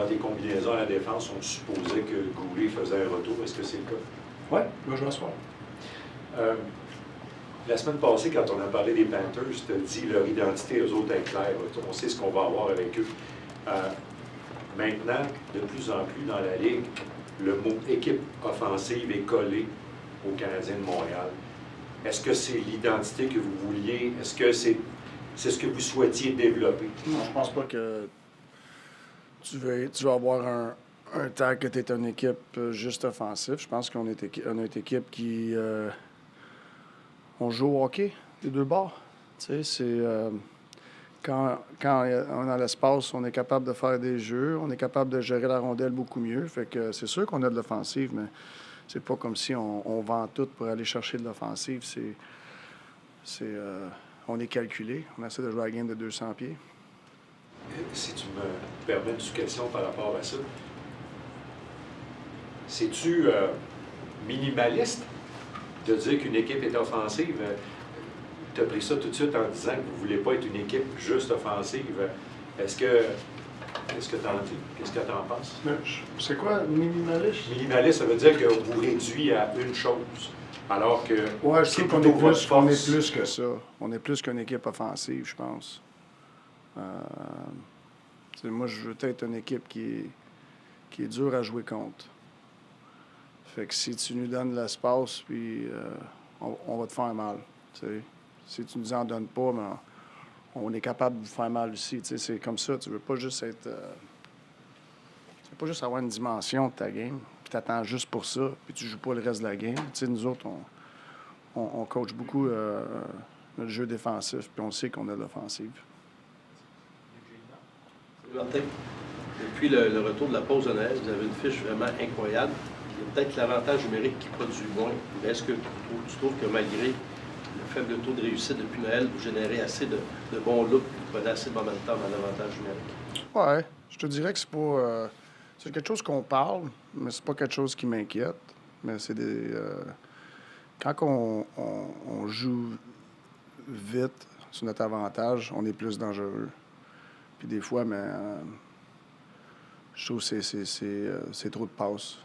dans tes combinaisons à la défense, on supposait que Goulet faisait un retour. Est-ce que c'est le cas? Oui, il va jouer à soir. La semaine passée, quand on a parlé des Panthers, tu as dit leur identité, eux autres, est claire. On sait ce qu'on va avoir avec eux. Maintenant, de plus en plus dans la Ligue, le mot équipe offensive est collé aux Canadiens de Montréal. Est-ce que c'est l'identité que vous vouliez? Est-ce que c'est ce que vous souhaitiez développer? Non, je pense pas que tu vas avoir un tag que tu es une équipe juste offensive. Je pense qu'on est une équipe qui... on joue au hockey, les deux bords. Tu sais, c'est... quand on a l'espace, on est capable de faire des jeux, on est capable de gérer la rondelle beaucoup mieux. Fait que c'est sûr qu'on a de l'offensive, mais c'est pas comme si on vend tout pour aller chercher de l'offensive. On est calculé. On essaie de jouer à la game de 200 pieds. Si tu me permets une question par rapport à ça, c'est-tu minimaliste de dire qu'une équipe est offensive? Tu as pris ça tout de suite en disant que vous ne voulez pas être une équipe juste offensive. Qu'est-ce que tu en dis? Qu'est-ce que tu en penses? C'est quoi, minimaliste? Minimaliste, ça veut dire que vous réduit à une chose. Alors que ouais, c'est je trouve plutôt qu'on est plus que ça. On est plus qu'une équipe offensive, je pense. Moi, je veux être une équipe qui est dure à jouer contre. Fait que si tu nous donnes l'espace, puis on va te faire mal. T'sais. Si tu nous en donnes pas, mais on est capable de vous faire mal aussi. T'sais. C'est comme ça. Tu veux pas juste être... tu veux pas juste avoir une dimension de ta game, puis t'attends juste pour ça, puis tu joues pas le reste de la game. T'sais, nous autres, on coach beaucoup notre jeu défensif, puis on sait qu'on a de l'offensive. Martin, depuis le retour de la pause de Noël, vous avez une fiche vraiment incroyable. Il y a peut-être l'avantage numérique qui produit moins. Mais est-ce que tu trouves que malgré le faible taux de réussite depuis Noël, vous générez assez de bons looks et vous prenez assez de momentum en avantage numérique? Ouais, je te dirais que c'est pas... c'est quelque chose qu'on parle, mais c'est pas quelque chose qui m'inquiète. Mais c'est des... quand on joue vite sur notre avantage, on est plus dangereux. Puis des fois, mais je trouve que c'est trop de passes.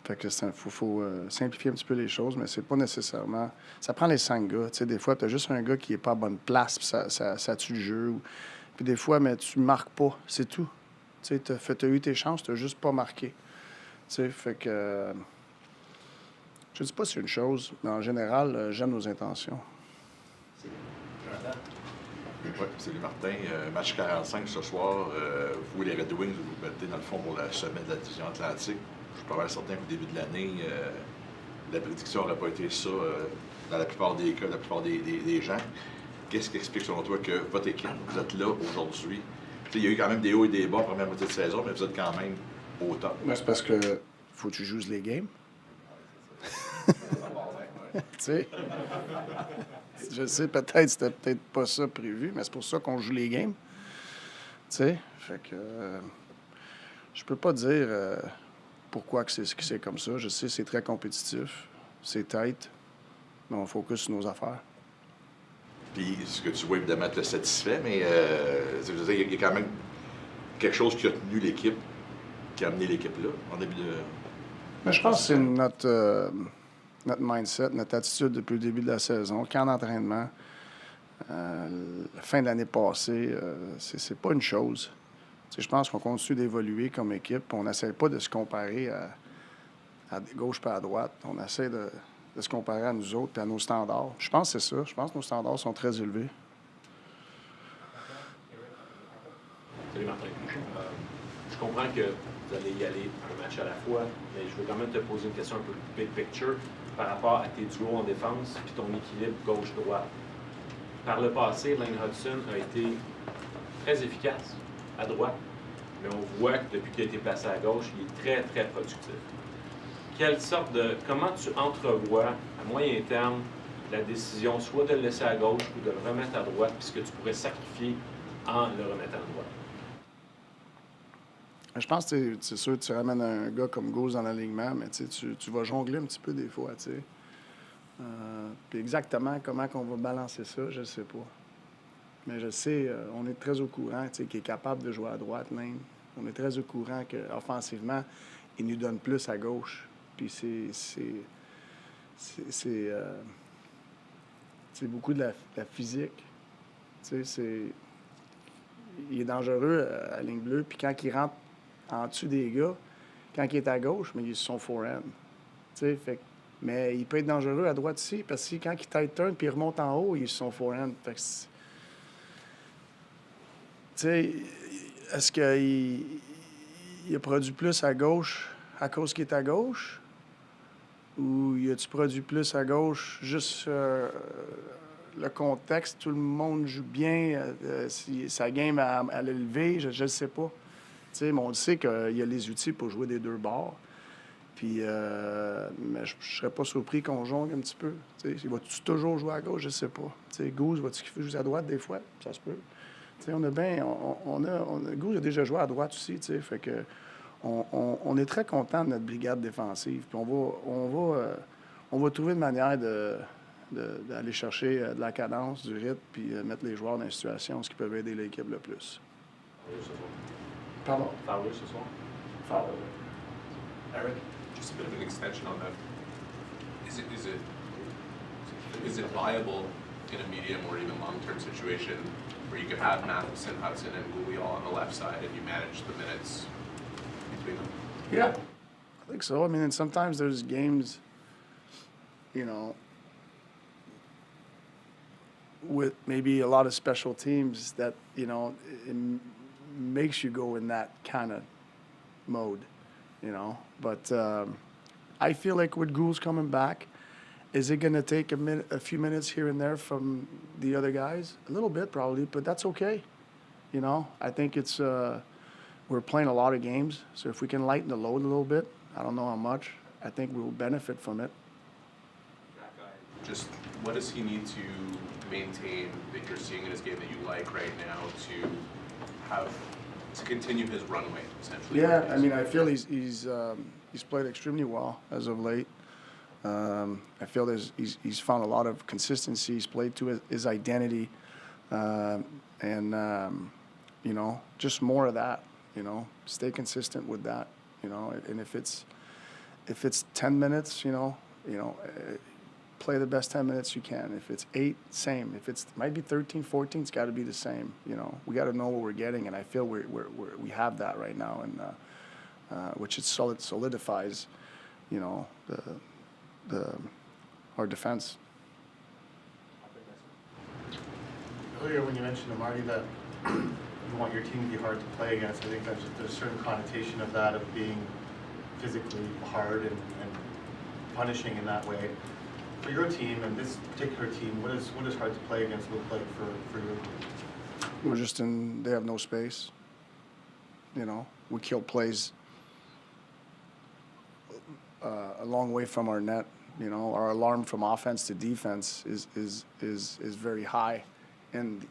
Fait que faut simplifier un petit peu les choses, mais c'est pas nécessairement... Ça prend les 5 gars. Tu sais, des fois, tu as juste un gars qui est pas à bonne place, puis ça tue le jeu. Puis des fois, mais tu marques pas, c'est tout. Tu sais, t'as eu tes chances, t'as juste pas marqué. Tu sais, fait que... je dis pas si c'est une chose, mais en général, j'aime nos intentions. Oui, salut Martin. Match 45 ce soir. Vous, les Red Wings, vous battez dans le fond pour la sommet de la division Atlantique. Je suis pas mal certain qu'au début de l'année, la prédiction n'aurait pas été ça dans la plupart des cas, la plupart des gens. Qu'est-ce qui explique selon toi que votre équipe, vous êtes là aujourd'hui? Il y a eu quand même des hauts et des bas en première moitié de saison, mais vous êtes quand même au top. Mais c'est parce que faut que tu joues les games. Tu sais? Je sais, peut-être c'était peut-être pas ça prévu, mais c'est pour ça qu'on joue les games. Tu sais? Fait que je peux pas dire pourquoi que c'est comme ça. Je sais c'est très compétitif, c'est tight, mais on focus sur nos affaires. Puis ce que tu vois, évidemment, te satisfait, mais je veux dire, il y a quand même quelque chose qui a tenu l'équipe, qui a amené l'équipe là, en début de... Mais je pense que c'est notre mindset, notre attitude depuis le début de la saison, camp d'entraînement, la fin de l'année passée, c'est pas une chose. Tu sais, je pense qu'on continue d'évoluer comme équipe. On n'essaie pas de se comparer à gauche et à droite. On essaie de se comparer à nous autres et à nos standards. Je pense que c'est ça. Je pense que nos standards sont très élevés. Salut Martin. Je comprends que vous allez y aller un match à la fois, mais je veux quand même te poser une question un peu big picture par rapport à tes duos en défense puis ton équilibre gauche-droite. Par le passé, Lane Hudson a été très efficace à droite, mais on voit que depuis qu'il a été placé à gauche, il est très, très productif. Comment tu entrevois à moyen terme la décision soit de le laisser à gauche ou de le remettre à droite, puisque tu pourrais sacrifier en le remettant à droite? Je pense que c'est sûr que tu ramènes un gars comme Gauze dans l'alignement, mais tu vas jongler un petit peu des fois. Puis exactement comment on va balancer ça, je ne sais pas. Mais je sais, on est très au courant qu'il est capable de jouer à droite, même. On est très au courant qu'offensivement, il nous donne plus à gauche. Puis c'est beaucoup de la physique. Tu sais, il est dangereux à la ligne bleue. Puis quand il rentre en dessous des gars, quand il est à gauche, mais il est sur son forehand. Tu sais, mais il peut être dangereux à droite aussi, parce que quand il tight turn puis il remonte en haut, il est sur son forehand. Fait que tu sais, est-ce qu'il a produit plus à gauche à cause qu'il est à gauche? Ou il a-tu produit plus à gauche juste le contexte, tout le monde joue bien, sa game à l'élever, je ne sais pas. Tu sais, mais on le sait qu'il y a les outils pour jouer des deux bords. Puis, mais je ne serais pas surpris qu'on jongle un petit peu. Tu sais, vas-tu toujours jouer à gauche? Je ne sais pas. Tu sais, Goose, vas-tu jouer à droite des fois? Ça se peut. Tu sais, Goose a déjà joué à droite aussi, tu sais, fait que on est très content de notre brigade défensive. Puis on va trouver une manière d'aller chercher de la cadence, du rythme, puis mettre les joueurs dans une situation où ils peuvent aider l'équipe le plus. Pardon? Fowler ce soir. Fowler. Eric, just a bit of an extension on that. Is it viable in a medium or even long-term situation where you could have Matheson, Hudson, and Guhle all on the left side and you manage the minutes between them? Yeah, I think so. I mean, and sometimes there's games, you know, with maybe a lot of special teams that, you know, it makes you go in that kind of mode, you know. But I feel like with Goule's coming back, is it going to take a few minutes here and there from the other guys? A little bit probably, but that's okay. You know, I think it's we're playing a lot of games, so if we can lighten the load a little bit, I don't know how much, I think we'll benefit from it. Just what does he need to maintain that you're seeing in his game that you like right now to continue his runway, essentially? Yeah, I mean, I feel he's played extremely well as of late. I feel he's found a lot of consistency. He's played to his identity, and you know, just more of that. You know, stay consistent with that. You know, and if it's 10 minutes, you know, play the best 10 minutes you can. If it's 8, same. If it might be 13, 14, it's got to be the same. You know, we got to know what we're getting, and I feel we have that right now, and which it solidifies, you know, our defense. Earlier, when you mentioned to Marty that you want your team to be hard to play against, I think there's a certain connotation of that, of being physically hard and punishing in that way. For your team and this particular team, what does hard to play against look like for your group? They have no space. You know, we kill plays a long way from our net. You know, our alarm from offense to defense is very high, and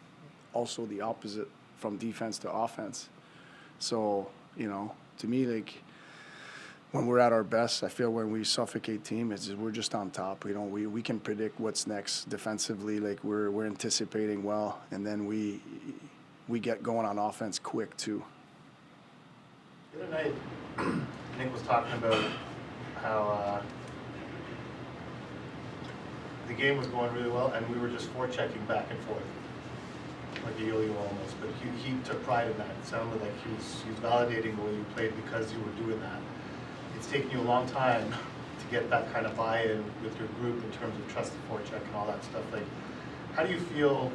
also the opposite from defense to offense. So, you know, to me, like, when we're at our best, I feel when we suffocate teams, we're just on top. We can predict what's next defensively. Like, we're anticipating well, and then we get going on offense quick too. The other night, Nick was talking about how the game was going really well, and we were just forechecking back and forth, like a yo-yo almost. But he took pride in that. It sounded like he was validating the way you played because you were doing that. It's taken you a long time to get that kind of buy-in with your group in terms of trust the forecheck and all that stuff. Like, how do you feel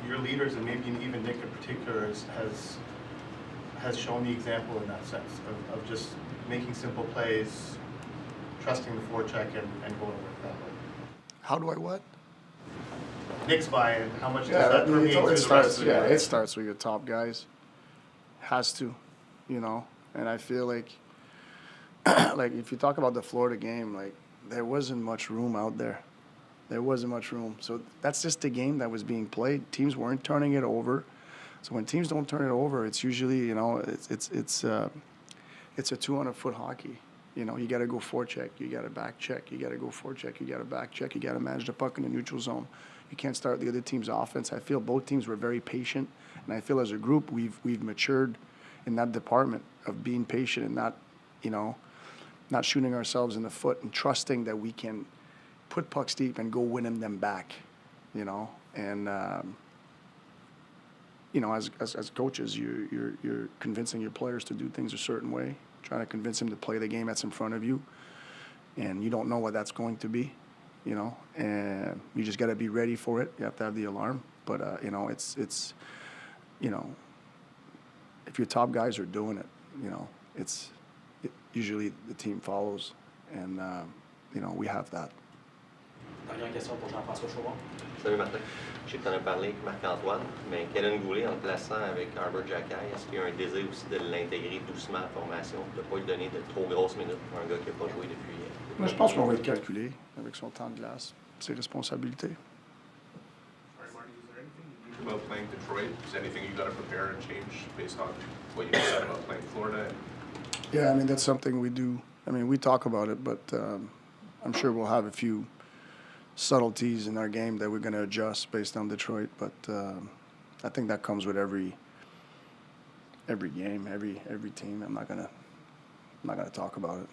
your leaders, and maybe even Nick in particular, has shown the example in that sense of just making simple plays, trusting the forecheck, and going to work that way? How do I what? Nick's buy-in, how much does that permeate through the rest of the guys? It starts with your top guys. Has to, you know. And I feel like, like if you talk about the Florida game, like there wasn't much room out there. There wasn't much room. So that's just the game that was being played. Teams weren't turning it over. So when teams don't turn it over, it's usually, you know, it's a 200-foot hockey. You know, you got to go forecheck, you got to back check, you got to go forecheck, you got to back check, you got to manage the puck in the neutral zone. You can't start the other team's offense. I feel both teams were very patient, and I feel as a group we've matured in that department of being patient and not, not shooting ourselves in the foot and trusting that we can put pucks deep and go winning them back, and as coaches, you're convincing your players to do things a certain way, trying to convince them to play the game that's in front of you, and you don't know what that's going to be, and you just got to be ready for it. You have to have the alarm, but it's if your top guys are doing it, usually the team follows, and we have that. Dernière question pour Jean-François Chauvin. Salut Martin. Je sais que tu en as parlé avec Marc-Antoine, mais Kaiden Guhle, en le plaçant avec Arbor Jacky, est-ce qu'il y a un désir aussi de l'intégrer doucement à la formation, de ne pas lui donner de trop grosses minutes pour un gars qui n'a pas joué depuis? Moi, je pense qu'on va être calculé avec son temps de glace, ses responsabilités. About playing Detroit, is anything you got to prepare and change based on what you said about playing Florida? Yeah, that's something we do. We talk about it, but I'm sure we'll have a few subtleties in our game that we're going to adjust based on Detroit. But I think that comes with every game, every team. I'm not gonna talk about it.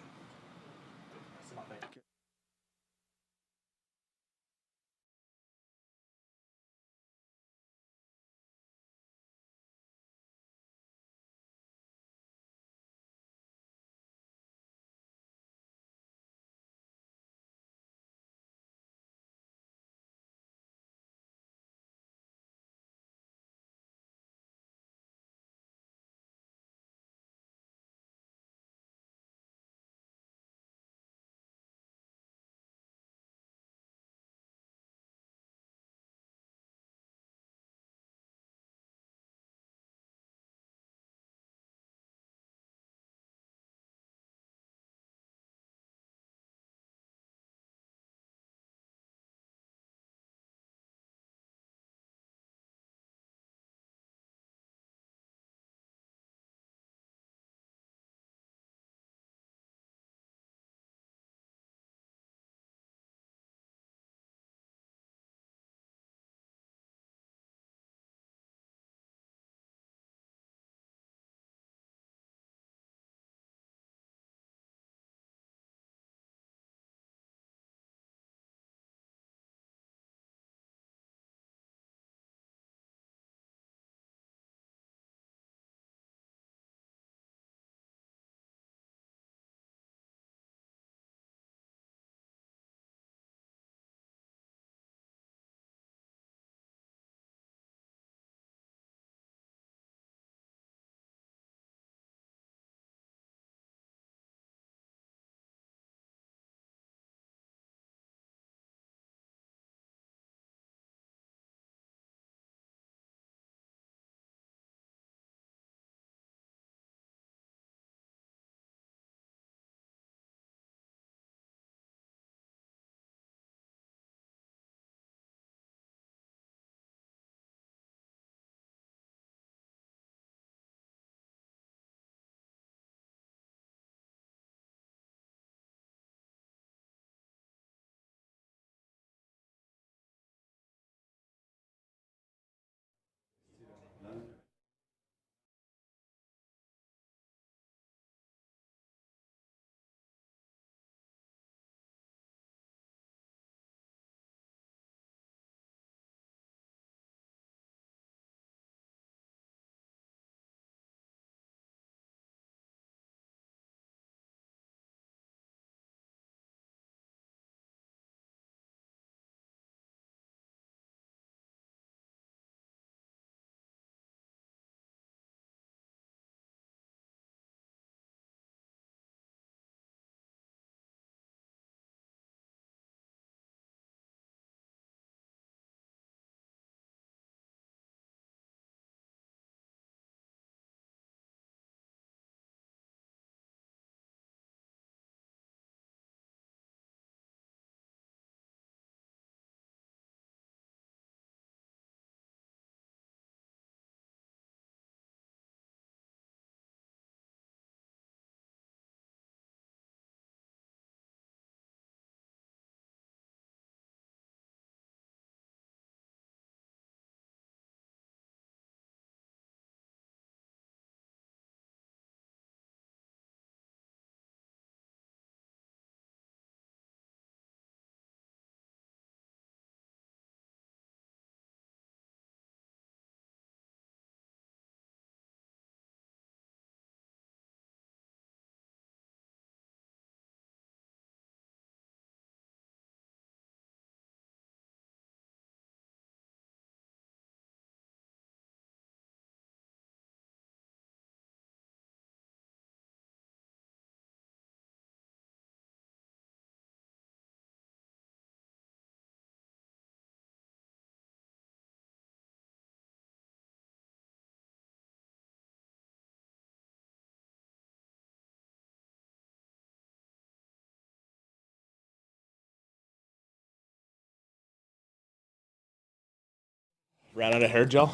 Ran out of hair gel?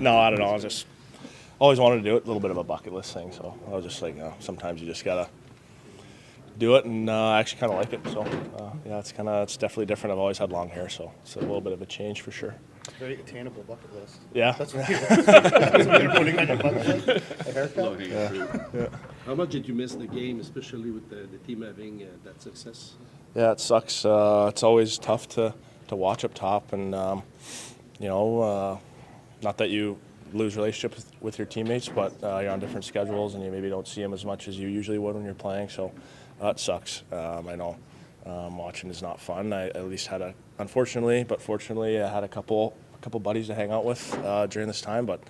No, I don't know. I just always wanted to do it. A little bit of a bucket list thing. So I was just like, sometimes you just gotta do it, and I actually kind of like it. So yeah, it's definitely different. I've always had long hair, so it's a little bit of a change for sure. It's a very attainable bucket list. Yeah. That's what you're putting on your bucket list. A haircut. Yeah. How much did you miss the game, especially with the team having that success? Yeah, it sucks. It's always tough to watch up top, and not that you lose relationships with your teammates, but you're on different schedules, and you maybe don't see them as much as you usually would when you're playing. So it sucks. I know watching is not fun. I at least had unfortunately, but fortunately, I had a couple buddies to hang out with during this time. But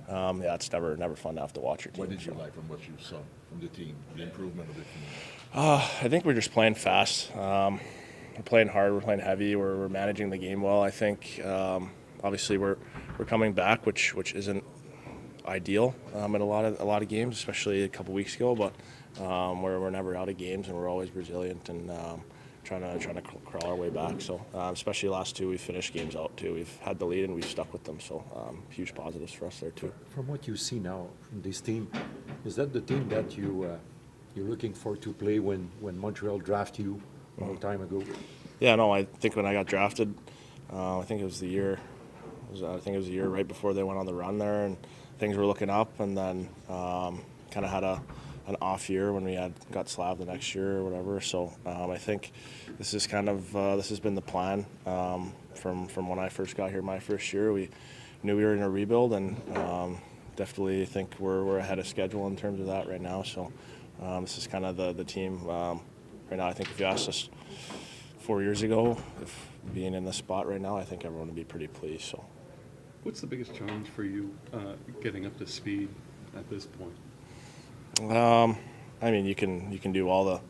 yeah, it's never fun to have to watch your team. What did you like from what you saw from the team, the improvement of the team? I think we're just playing fast. We're playing hard. We're playing heavy. We're managing the game well. I think obviously we're coming back, which isn't ideal in a lot of games, especially a couple weeks ago. But we're never out of games, and we're always resilient and trying to crawl our way back. So especially the last two, we finished games out too. We've had the lead and we've stuck with them. So huge positives for us there too. From what you see now from this team, is that the team that you're looking for to play when Montreal drafted you a long time ago? Yeah, no, I think when I got drafted, I think it was the year right before they went on the run there, and things were looking up, and then kind of had an off year when we got slabbed the next year or whatever. So I think this has been the plan from when I first got here my first year. We knew we were in a rebuild, and definitely think we're ahead of schedule in terms of that right now. So this is kind of the team right now. I think if you asked us 4 years ago, if being in this spot right now, I think everyone would be pretty pleased. So, what's the biggest challenge for you getting up to speed at this point? I mean, you can do all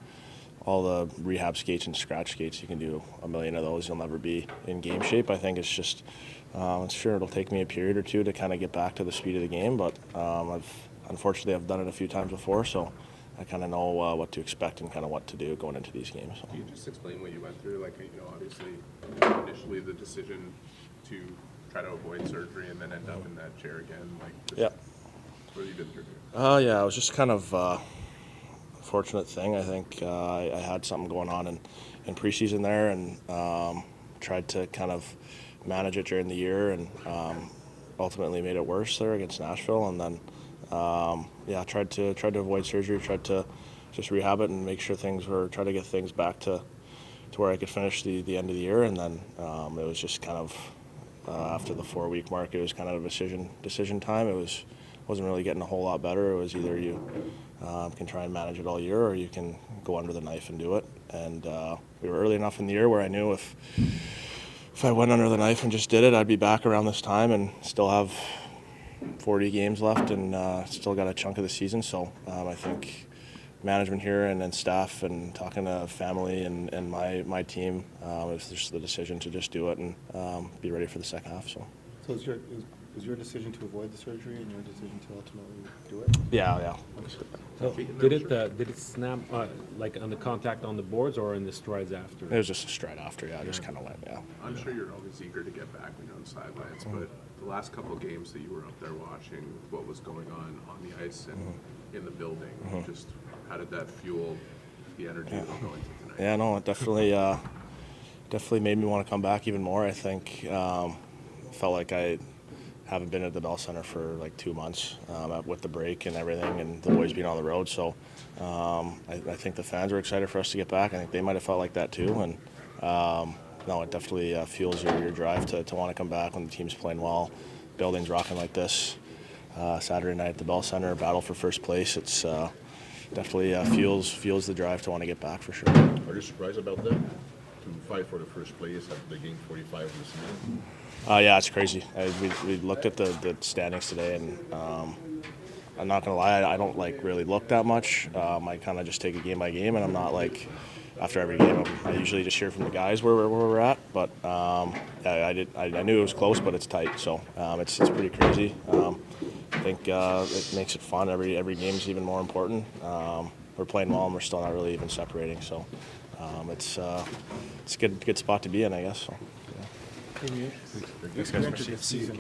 the rehab skates and scratch skates. You can do a million of those. You'll never be in game shape. I think it's just sure it'll take me a period or two to kind of get back to the speed of the game, but I've done it a few times before, so I kind of know what to expect and kind of what to do going into these games. So. Can you just explain what you went through? Like, obviously, initially the decision to try to avoid surgery and then end up in that chair again. What have you been through? Yeah, it was just kind of a fortunate thing. I think I had something going on in preseason there, and tried to kind of manage it during the year, and ultimately made it worse there against Nashville, and then. Tried to avoid surgery, tried to just rehab it and make sure try to get things back to where I could finish the end of the year, and then it was just kind of after the 4-week mark, it was kind of a decision time. It wasn't really getting a whole lot better. It was either you can try and manage it all year, or you can go under the knife and do it. And we were early enough in the year where I knew if I went under the knife and just did it, I'd be back around this time and still have 40 games left, and still got a chunk of the season. So I think management here and then staff and talking to family and my team, it was just the decision to just do it and be ready for the second half. So was your decision to avoid the surgery and your decision to ultimately do it? Yeah. So did it snap like on the contact on the boards or in the strides after? It was just a stride after. Yeah, just kind of went. Yeah. I'm sure you're always eager to get back when you're on the sidelines, but the last couple of games that you were up there watching what was going on the ice and in the building, just how did that fuel the energy that was going to tonight? Yeah, no, it definitely made me want to come back even more. I think felt like I haven't been at the Bell Center for like 2 months with the break and everything, and the boys being on the road. So I think the fans were excited for us to get back. I think they might have felt like that too. And no, it definitely fuels your drive to want to come back when the team's playing well, building's rocking like this. Saturday night at the Bell Center, battle for first place. It's definitely fuels the drive to want to get back for sure. Are you surprised about that? To fight for the first place at the game 45 of the season? Yeah, it's crazy. We looked at the standings today, and I'm not gonna lie, I don't really look that much. I kind of just take it game by game, and I'm not after every game. I usually just hear from the guys where we're at. But I knew it was close, but it's tight. So it's pretty crazy. I think it makes it fun. Every game is even more important. We're playing well, and we're still not really even separating. So it's a good spot to be in, I guess. So, yeah. Thanks, guys. Merci.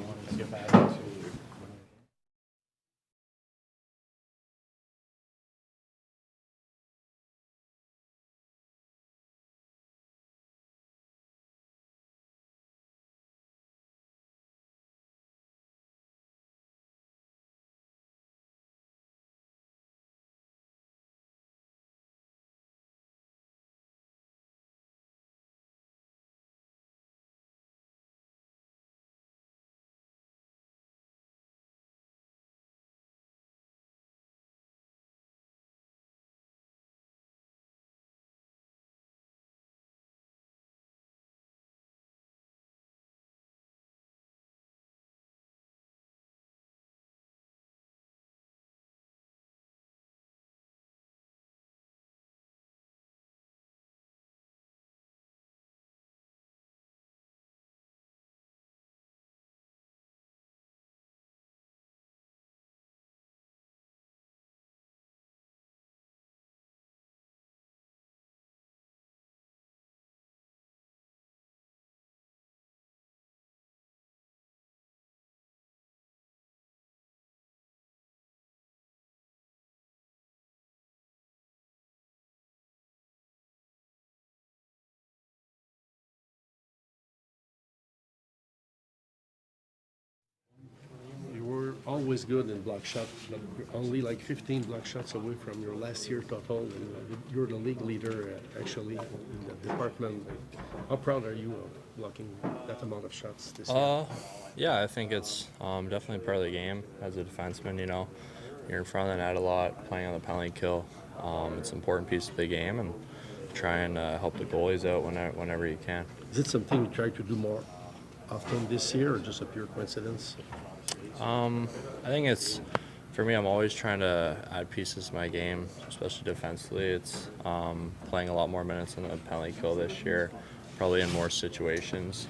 You were always good in block shot, but you're only like 15 block shots away from your last year total, and you're the league leader actually in the department. How proud are you of blocking that amount of shots this year? Yeah, I think it's definitely part of the game as a defenseman. You know, you're in front of the net a lot, playing on the penalty kill. It's an important piece of the game, and try and help the goalies out whenever you can. Is it something you try to do more often this year, or just a pure coincidence? I think it's, for me, I'm always trying to add pieces to my game, especially defensively. It's playing a lot more minutes on the penalty kill this year, probably in more situations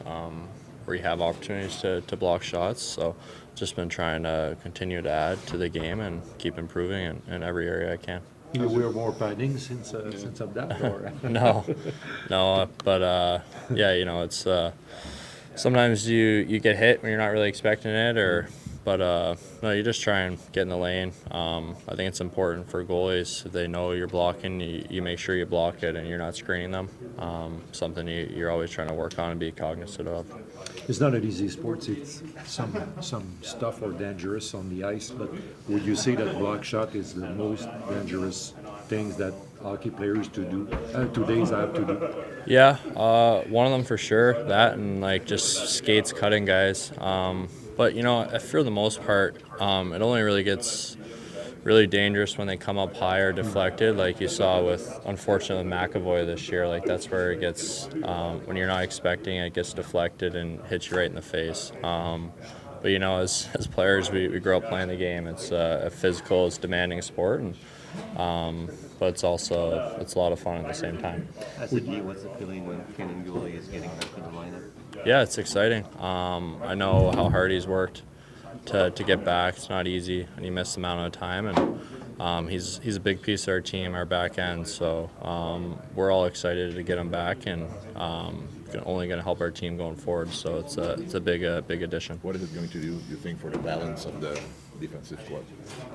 where you have opportunities to block shots. So just been trying to continue to add to the game and keep improving in every area I can. You wear more padding since of that? Or? No, but yeah, you know, it's sometimes you get hit when you're not really expecting it, but no, you just try and get in the lane. I think it's important for goalies, if they know you're blocking, you make sure you block it and you're not screening them. Something you're always trying to work on and be cognizant of. It's not an easy sport. It's some stuff are dangerous on the ice, but would you say that block shot is the most dangerous things that hockey players today's have to do? Yeah, one of them for sure. That and like just skates cutting guys. But you know, for the most part, it only really gets really dangerous when they come up high or deflected, like you saw with, unfortunately, McAvoy this year. Like that's where it gets, when you're not expecting it, it gets deflected and hits you right in the face. But you know, as players, we grow up playing the game. It's a physical, it's demanding sport, and but it's also a lot of fun at the same time. As a D, what's the feeling when Kaiden Guhle is getting back in the lineup? Yeah, it's exciting. I know how hard he's worked to get back. It's not easy, and he missed the amount of time. And he's a big piece of our team, our back end. So we're all excited to get him back, and only going to help our team going forward. So it's a big addition. What is it going to do, you think, for the balance of the defensive squad?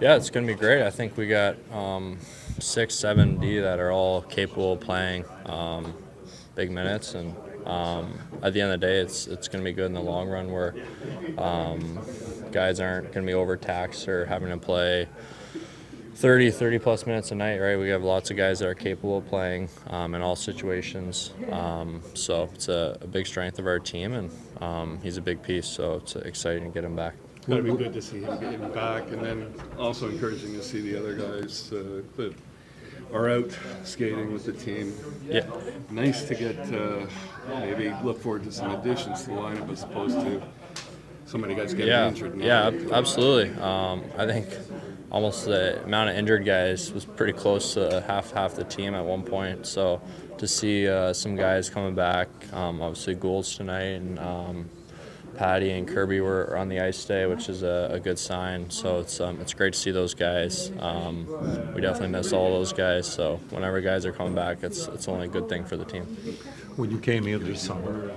Yeah, it's going to be great. I think we got 6, 7 D that are all capable of playing big minutes, and at the end of the day, it's going to be good in the long run, where guys aren't going to be overtaxed or having to play 30 plus minutes a night, right? We have lots of guys that are capable of playing in all situations. So it's a big strength of our team, and he's a big piece, so it's exciting to get him back. It's got to be good to see him getting back, and then also encouraging to see the other guys that are out skating with the team. Yeah. Nice to get maybe look forward to some additions to the lineup as opposed to so many guys getting injured. Yeah, absolutely. I think almost the amount of injured guys was pretty close to half the team at one point. So to see some guys coming back, obviously Gould's tonight, and Patty and Kirby were on the ice today, which is a good sign. So it's great to see those guys. We definitely miss all those guys. So whenever guys are coming back, it's only a good thing for the team. When you came here this summer,